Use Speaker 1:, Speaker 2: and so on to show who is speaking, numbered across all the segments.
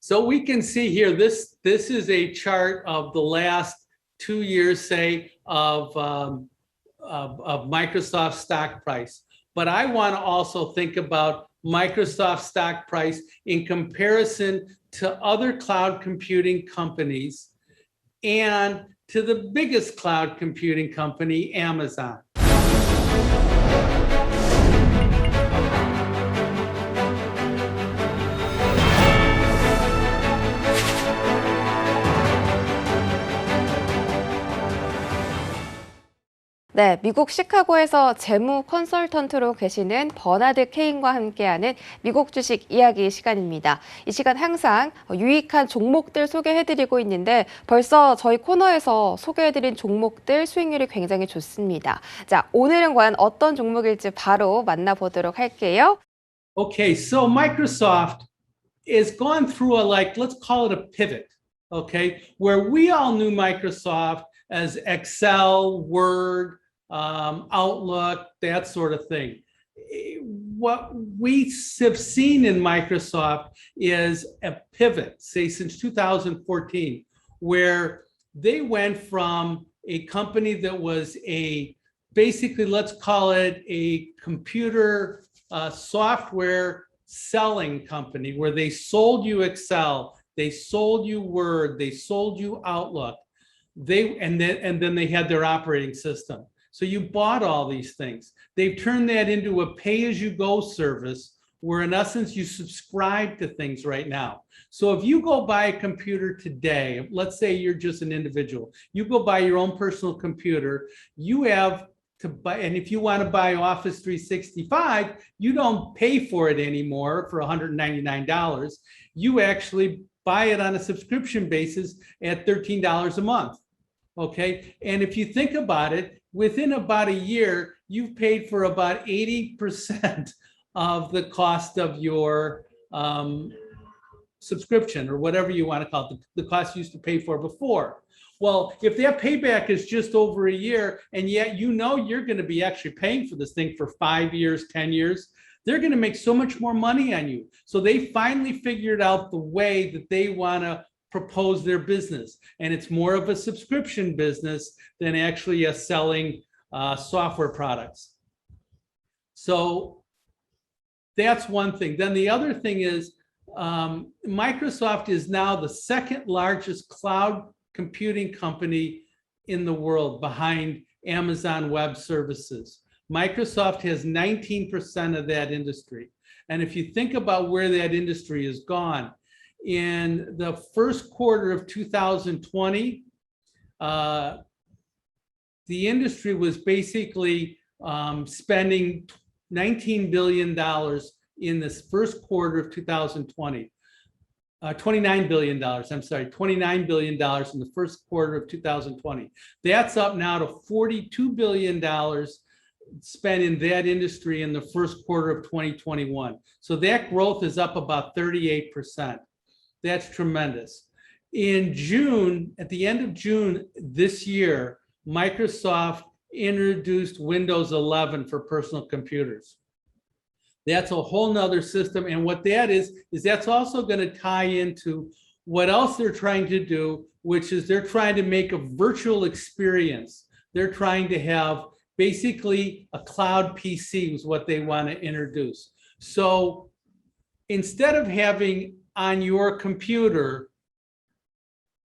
Speaker 1: So we can see here, this is a chart of the last 2 years, say, of Microsoft stock price. But I want to also think about Microsoft stock price in comparison to other cloud computing companies and to the biggest cloud computing company, Amazon.
Speaker 2: 네, 미국 시카고에서 재무컨설턴트로 계시는 버나드 케인과 함께하는 미국 주식 이야기 시간입니다. 이 시간 항상 유익한 종목들 소개해드리고 있는데 벌써 저희 코너에서 소개해드린 종목들 수익률이 굉장히 좋습니다. 자, 오늘은 과연 어떤 종목일지 바로 만나보도록 할게요.
Speaker 1: Okay, so Microsoft is gone through a, let's call it a pivot, okay, where we all knew Microsoft as Excel, Word, Outlook, that sort of thing. What we have seen in Microsoft is a pivot, say since 2014, where they went from a company that was basically, let's call it a computer software selling company, where they sold you Excel, they sold you Word, they sold you Outlook. And then they had their operating system. So you bought all these things. They've turned that into a pay-as-you-go service where in essence you subscribe to things right now. So if you go buy a computer today, let's say you're just an individual, you go buy your own personal computer, you have to buy, and if you want to buy Office 365, you don't pay for it anymore for $199. You actually buy it on a subscription basis at $13 a month. Okay, and if you think about it, within about a year, you've paid for about 80% of the cost of your subscription, or whatever you want to call it, the cost you used to pay for before. Well, if that payback is just over a year, and yet you know you're going to be actually paying for this thing for 5 years, 10 years, they're going to make so much more money on you. So they finally figured out the way that they want to propose their business. And it's more of a subscription business than actually selling software products. So that's one thing. Then the other thing is Microsoft is now the second largest cloud computing company in the world behind Amazon Web Services. Microsoft has 19% of that industry. And if you think about where that industry has gone, in the first quarter of 2020, the industry was basically spending $19 billion in this first quarter of 2020. $29 billion, I'm sorry, $29 billion in the first quarter of 2020. That's up now to $42 billion spent in that industry in the first quarter of 2021. So that growth is up about 38%. That's tremendous. In June, at the end of June this year, Microsoft introduced Windows 11 for personal computers. That's a whole nother system. And what that is that's also going to tie into what else they're trying to do, which is they're trying to make a virtual experience. They're trying to have basically a cloud PC is what they want to introduce. So instead of having on your computer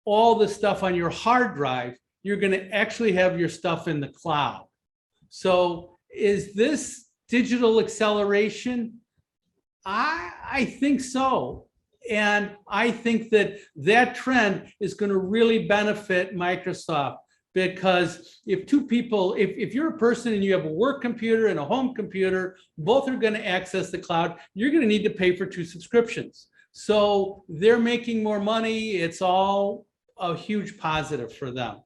Speaker 1: all the stuff on your hard drive, you're going to actually have your stuff in the cloud. So is this digital acceleration? I think so. And I think that trend is going to really benefit Microsoft, because if two people, if you're a person and you have a work computer and a home computer, both are going to access the cloud, you're going to need to pay for 2 subscriptions. So they're making more money. It's all a huge positive for them.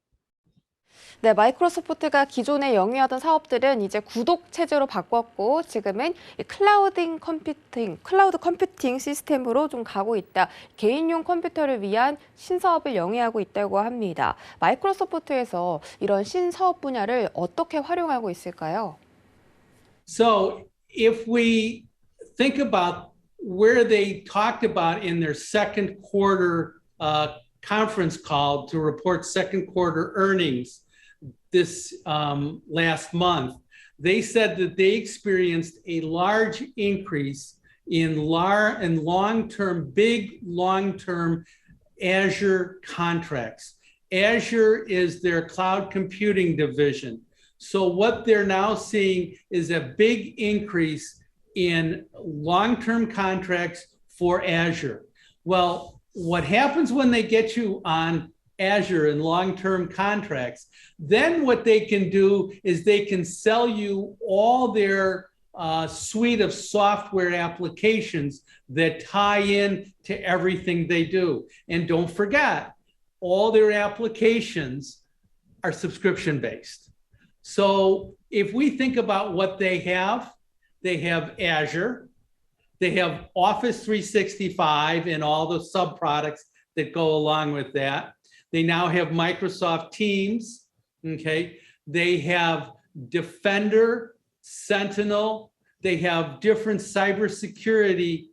Speaker 2: 네, 마이크로소프트가 기존에 영위하던 사업들은 이제 구독 체제로 바꿨고 지금은 클라우드 컴퓨팅 시스템으로 좀 가고 있다. 개인용 컴퓨터를 위한 신사업을 영위하고 있다고 합니다. 마이크로소프트에서 이런 신사업 분야를 어떻게 활용하고 있을까요?
Speaker 1: So if we think about where they talked about in their second quarter conference call to report second quarter earnings this last month, they said that they experienced a large increase in long-term, big long-term Azure contracts. Azure is their cloud computing division. So what they're now seeing is a big increase in long-term contracts for Azure. Well, what happens when they get you on Azure and long-term contracts, then what they can do is they can sell you all their suite of software applications that tie in to everything they do. And don't forget, all their applications are subscription-based. So if we think about what they have Azure, they have Office 365 and all the sub-products that go along with that. They now have Microsoft Teams, okay? They have Defender, Sentinel. They have different cybersecurity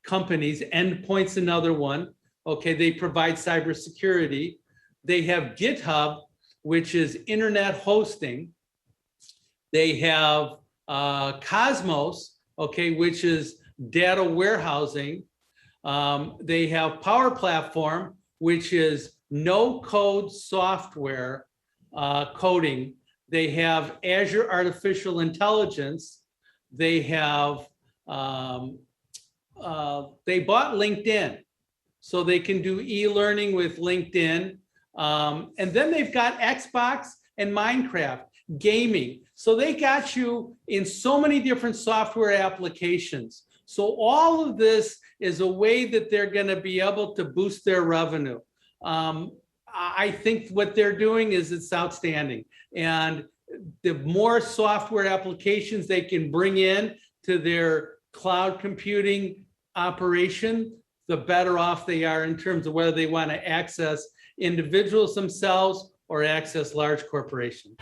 Speaker 1: companies. Endpoint's another one. Okay, they provide cybersecurity. They have GitHub, which is internet hosting. They have Cosmos, okay, which is data warehousing. They have Power Platform, which is no-code software coding. They have Azure Artificial Intelligence. They have, they bought LinkedIn, so they can do e-learning with LinkedIn. And then they've got Xbox and Minecraft, gaming. So they got you in so many different software applications. So all of this is a way that they're going to be able to boost their revenue. I think what they're doing is it's outstanding. And the more software applications they can bring in to their cloud computing operation, the better off they are in terms of whether they want to access individuals themselves or access large corporations.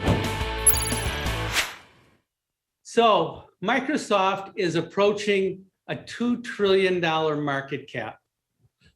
Speaker 1: So Microsoft is approaching a $2 trillion market cap.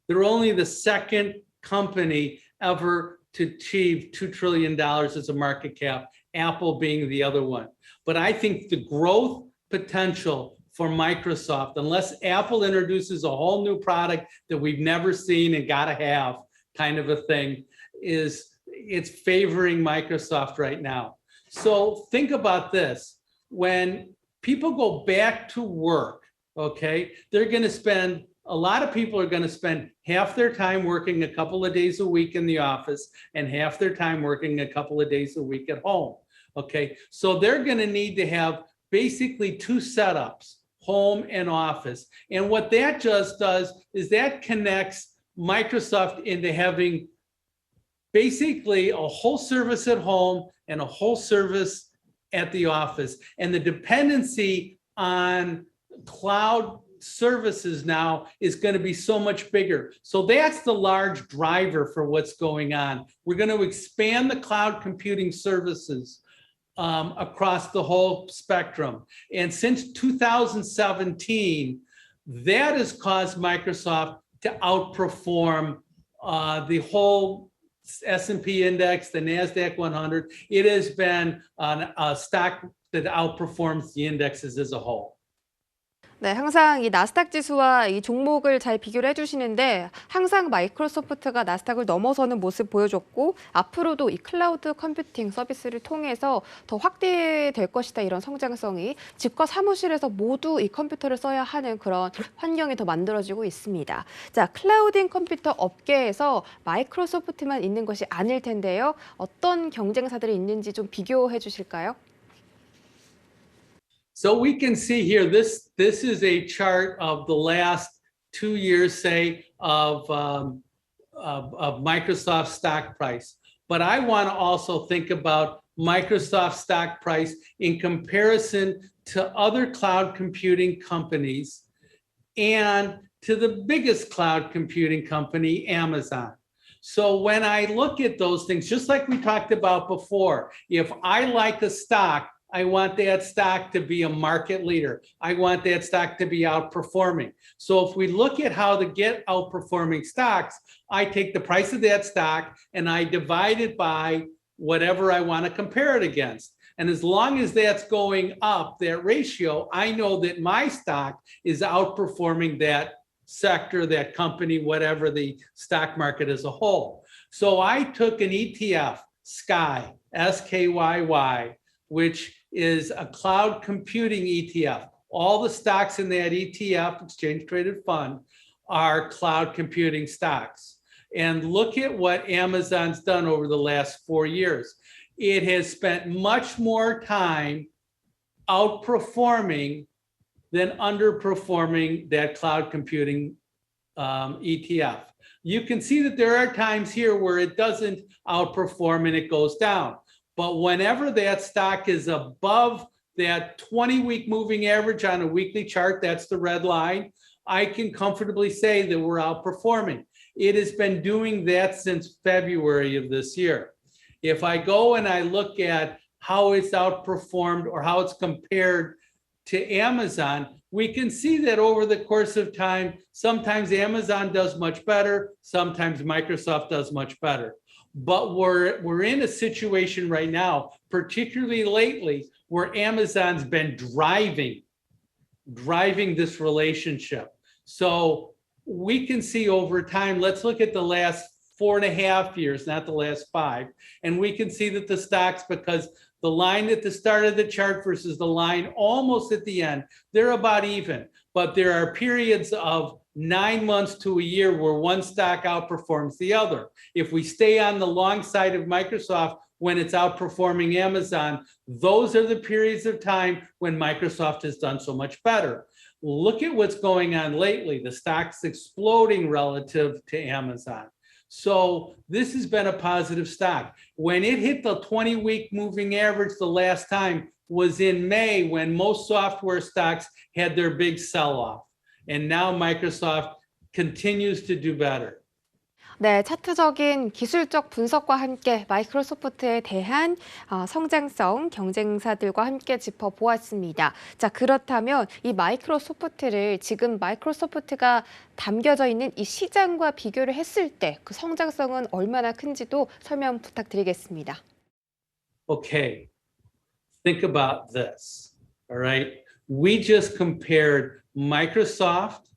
Speaker 1: They're only the second company ever to achieve $2 trillion as a market cap, Apple being the other one. But I think the growth potential for Microsoft, unless Apple introduces a whole new product that we've never seen and gotta have kind of a thing, it's favoring Microsoft right now. So think about this. When people go back to work, okay, they're gonna spend, a lot of people are gonna spend half their time working a couple of days a week in the office and half their time working a couple of days a week at home, okay? So they're gonna need to have basically two setups, home and office. And what that just does is that connects Microsoft into having basically a whole service at home and a whole service at the office. And the dependency on cloud services now is going to be so much bigger. So that's the large driver for what's going on. We're going to expand the cloud computing services across the whole spectrum. And since 2017, that has caused Microsoft to outperform the whole S&P index, the NASDAQ 100. It has been a stock that outperforms the indexes as a whole.
Speaker 2: 네, 항상 이 나스닥 지수와 이 종목을 잘 비교를 해주시는데 항상 마이크로소프트가 나스닥을 넘어서는 모습 보여줬고 앞으로도 이 클라우드 컴퓨팅 서비스를 통해서 더 확대될 것이다, 이런 성장성이 집과 사무실에서 모두 이 컴퓨터를 써야 하는 그런 환경이 더 만들어지고 있습니다. 자, 클라우딩 컴퓨터 업계에서 마이크로소프트만 있는 것이 아닐 텐데요. 어떤 경쟁사들이 있는지 좀 비교해 주실까요?
Speaker 1: So we can see here, this is a chart of the last 2 years, say, of Microsoft stock price. But I want to also think about Microsoft stock price in comparison to other cloud computing companies and to the biggest cloud computing company, Amazon. So when I look at those things, just like we talked about before, if I like a stock, I want that stock to be a market leader. I want that stock to be outperforming. So if we look at how to get outperforming stocks, I take the price of that stock and I divide it by whatever I want to compare it against. And as long as that's going up, that ratio, I know that my stock is outperforming that sector, that company, whatever the stock market as a whole. So I took an ETF, SKY, SKYY, which is a cloud computing ETF. All the stocks in that ETF, exchange traded fund, are cloud computing stocks. And look at what Amazon's done over the last 4 years. It has spent much more time outperforming than underperforming that cloud computing ETF. You can see that there are times here where it doesn't outperform and it goes down. But whenever that stock is above that 20-week moving average on a weekly chart, that's the red line, I can comfortably say that we're outperforming. It has been doing that since February of this year. If I go and I look at how it's outperformed or how it's compared to Amazon, we can see that over the course of time, sometimes Amazon does much better, sometimes Microsoft does much better. But we're in a situation right now, particularly lately, where Amazon's been driving this relationship. So we can see over time, let's look at the last 4.5 years, not the last 5. And we can see that the stocks, because the line at the start of the chart versus the line almost at the end, they're about even. But there are periods of 9 months to a year where one stock outperforms the other. If we stay on the long side of Microsoft when it's outperforming Amazon, those are the periods of time when Microsoft has done so much better. Look at what's going on lately. The stock's exploding relative to Amazon. So this has been a positive stock. When it hit the 20-week moving average the last time was in May, when most software stocks had their big sell-off. And now Microsoft continues to do better.
Speaker 2: 네, 차트적인 기술적 분석과 함께 마이크로소프트에 대한 성장성 경쟁사들과 함께 짚어보았습니다. 자, 그렇다면 이 마이크로소프트를 지금 마이크로소프트가 담겨져 있는 이 시장과 비교를 했을 때 그 성장성은 얼마나 큰지도 설명 부탁드리겠습니다.
Speaker 1: Okay, think about this, all right? We just compared Microsoft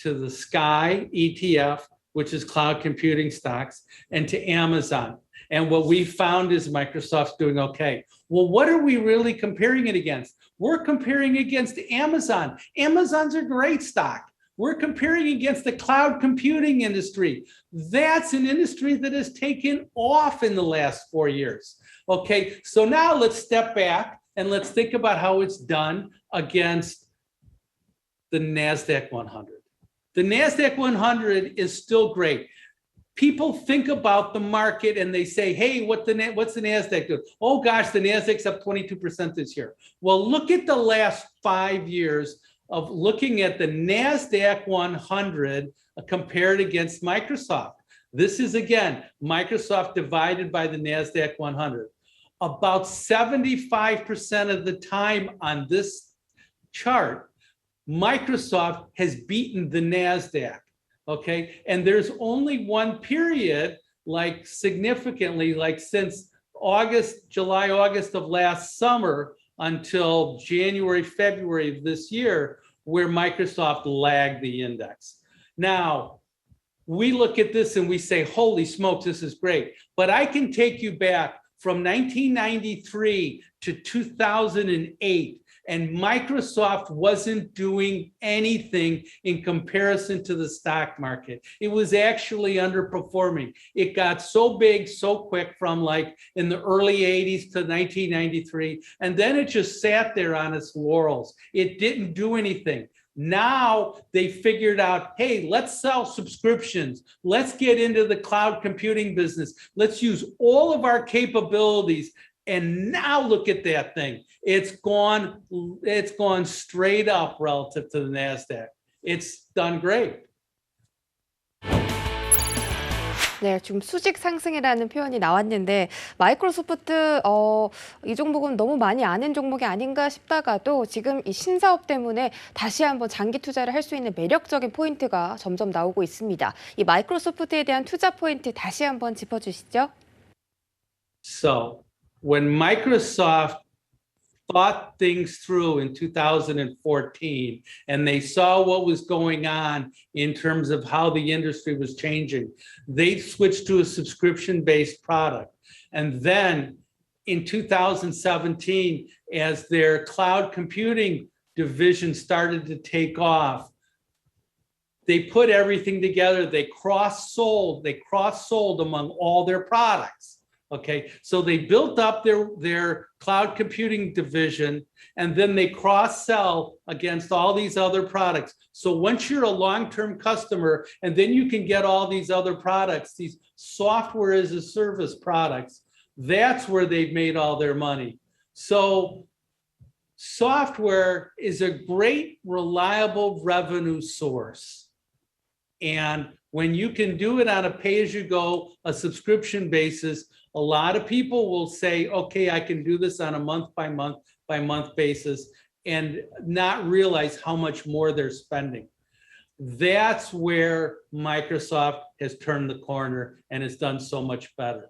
Speaker 1: to the SKY ETF, which is cloud computing stocks, and to Amazon. And what we found is Microsoft's doing okay. Well, what are we really comparing it against? We're comparing against Amazon. Amazon's a great stock. We're comparing against the cloud computing industry. That's an industry that has taken off in the last 4 years. Okay, so now let's step back and let's think about how it's done against the NASDAQ 100. The NASDAQ 100 is still great. People think about the market and they say, hey, what's the NASDAQ doing? Oh gosh, the NASDAQ's up 22% this year. Well, look at the last 5 years of looking at the NASDAQ 100 compared against Microsoft. This is, again, Microsoft divided by the NASDAQ 100. About 75% of the time on this chart, Microsoft has beaten the NASDAQ, okay? And there's only one period, like significantly, like since July, August of last summer until January, February of this year, where Microsoft lagged the index. Now, we look at this and we say, holy smokes, this is great. But I can take you back from 1993 to 2008, and Microsoft wasn't doing anything in comparison to the stock market. It was actually underperforming. It got so big so quick from like in the early 80s to 1993, and then it just sat there on its laurels. It didn't do anything. Now they figured out, hey, let's sell subscriptions. Let's get into the cloud computing business. Let's use all of our capabilities. And now look at that thing. It's gone straight up relative to the NASDAQ. It's done great.
Speaker 2: 네, 지금 수직 상승이라는 표현이 나왔는데 마이크로소프트 이 종목은 너무 많이 아는 종목이 아닌가 싶다가도 지금 이 신사업 때문에 다시 한번 장기 투자를 할 수 있는 매력적인 포인트가 점점 나오고 있습니다. 이 마이크로소프트에 대한 투자 포인트 다시 한번 짚어주시죠.
Speaker 1: So when Microsoft thought things through in 2014 and they saw what was going on in terms of how the industry was changing, they switched to a subscription-based product. And then in 2017, as their cloud computing division started to take off, they put everything together, they cross-sold among all their products. Okay, so they built up their cloud computing division, and then they cross-sell against all these other products. So once you're a long-term customer, and then you can get all these other products, these software as a service products, that's where they've made all their money. So software is a great, reliable revenue source. And when you can do it on a pay-as-you-go, a subscription basis, a lot of people will say, okay, I can do this on a month by month basis and not realize how much more they're spending. That's where Microsoft has turned the corner and has done so much better.